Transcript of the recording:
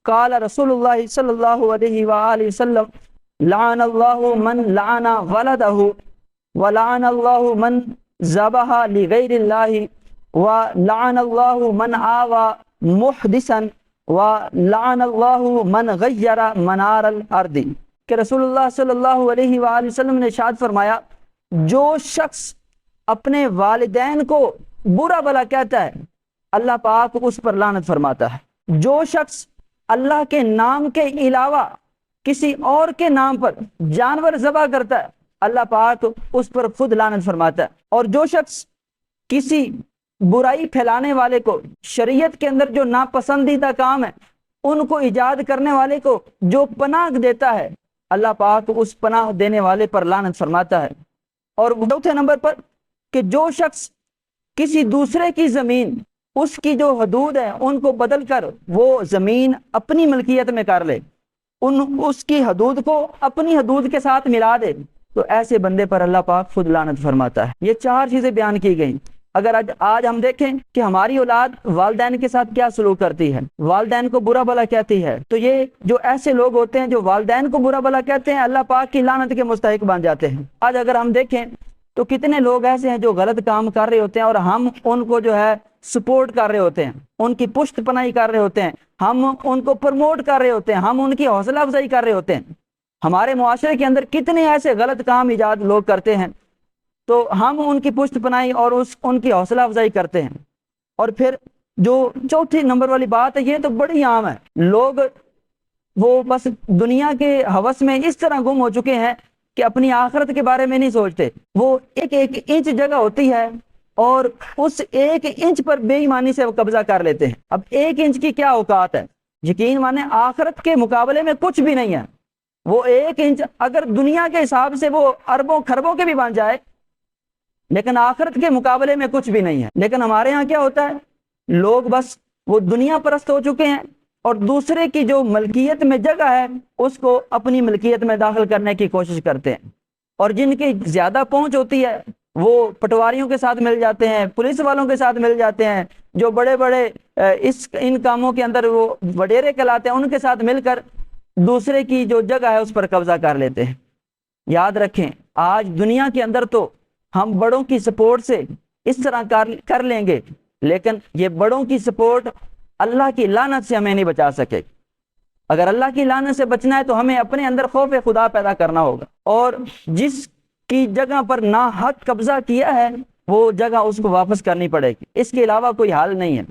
قال رسول اللہ صلی اللہ علیہ وآلہ وسلم لعن اللہ من لعن ولدہ ولعن اللہ من ذبح لغیر اللہ ولعن اللہ من آوى محدثا ولعن اللہ من غیر منار الارض، کہ رسول اللہ صلی اللہ علیہ وآلہ وسلم نے ارشاد فرمایا جو شخص اپنے والدین کو برا بھلا کہتا ہے اللہ پاک اس پر لعنت فرماتا ہے۔ جو شخص اللہ کے نام کے علاوہ کسی اور کے نام پر جانور ذبح کرتا ہے اللہ پاک اس پر خود لعنت فرماتا ہے۔ اور جو شخص کسی برائی پھیلانے والے کو، شریعت کے اندر جو ناپسندیدہ کام ہے ان کو ایجاد کرنے والے کو جو پناہ دیتا ہے اللہ پاک اس پناہ دینے والے پر لعنت فرماتا ہے۔ اور چوتھے نمبر پر کہ جو شخص کسی دوسرے کی زمین، اس کی جو حدود ہیں ان کو بدل کر وہ زمین اپنی ملکیت میں کر لے، اس کی حدود کو اپنی حدود کے ساتھ ملا دے، تو ایسے بندے پر اللہ پاک خود لعنت فرماتا ہے۔ یہ چار چیزیں بیان کی گئیں۔ اگر آج ہم دیکھیں کہ ہماری اولاد والدین کے ساتھ کیا سلوک کرتی ہے، والدین کو برا بھلا کہتی ہے، تو یہ جو ایسے لوگ ہوتے ہیں جو والدین کو برا بھلا کہتے ہیں اللہ پاک کی لعنت کے مستحق بن جاتے ہیں۔ آج اگر ہم دیکھیں تو کتنے لوگ ایسے ہیں جو غلط کام کر رہے ہوتے ہیں اور ہم ان کو جو ہے سپورٹ کر رہے ہوتے ہیں، ان کی پشت پناہی کر رہے ہوتے ہیں، ہم ان کو پروموٹ کر رہے ہوتے ہیں، ہم ان کی حوصلہ افزائی کر رہے ہوتے ہیں۔ ہمارے معاشرے کے اندر کتنے ایسے غلط کام ایجاد لوگ کرتے ہیں تو ہم ان کی پشت پناہی اور ان کی حوصلہ افزائی کرتے ہیں۔ اور پھر جو چوتھی نمبر والی بات ہے یہ تو بڑی عام ہے، لوگ وہ بس دنیا کے ہوس میں اس طرح گم ہو چکے ہیں کہ اپنی آخرت کے بارے میں نہیں سوچتے۔ وہ ایک ایک انچ جگہ ہوتی ہے اور اس ایک انچ پر بے ایمانی سے وہ قبضہ کر لیتے ہیں۔ اب ایک انچ کی کیا اوقات ہے، یقین مانے آخرت کے مقابلے میں کچھ بھی نہیں ہے۔ وہ ایک انچ اگر دنیا کے حساب سے وہ اربوں خربوں کے بھی بن جائے لیکن آخرت کے مقابلے میں کچھ بھی نہیں ہے۔ لیکن ہمارے ہاں کیا ہوتا ہے، لوگ بس وہ دنیا پرست ہو چکے ہیں اور دوسرے کی جو ملکیت میں جگہ ہے اس کو اپنی ملکیت میں داخل کرنے کی کوشش کرتے ہیں، اور جن کی زیادہ پہنچ ہوتی ہے وہ پٹواریوں کے ساتھ مل جاتے ہیں، پولیس والوں کے ساتھ مل جاتے ہیں، جو بڑے بڑے ان کاموں کے اندر وہ وڈیرے کہلاتے ہیں ان کے ساتھ مل کر دوسرے کی جو جگہ ہے اس پر قبضہ کر لیتے ہیں۔ یاد رکھیں آج دنیا کے اندر تو ہم بڑوں کی سپورٹ سے اس طرح کر لیں گے، لیکن یہ بڑوں کی سپورٹ اللہ کی لعنت سے ہمیں نہیں بچا سکے۔ اگر اللہ کی لعنت سے بچنا ہے تو ہمیں اپنے اندر خوف خدا پیدا کرنا ہوگا، اور جس کی جگہ پر ناحق قبضہ کیا ہے وہ جگہ اس کو واپس کرنی پڑے گی، اس کے علاوہ کوئی حل نہیں ہے۔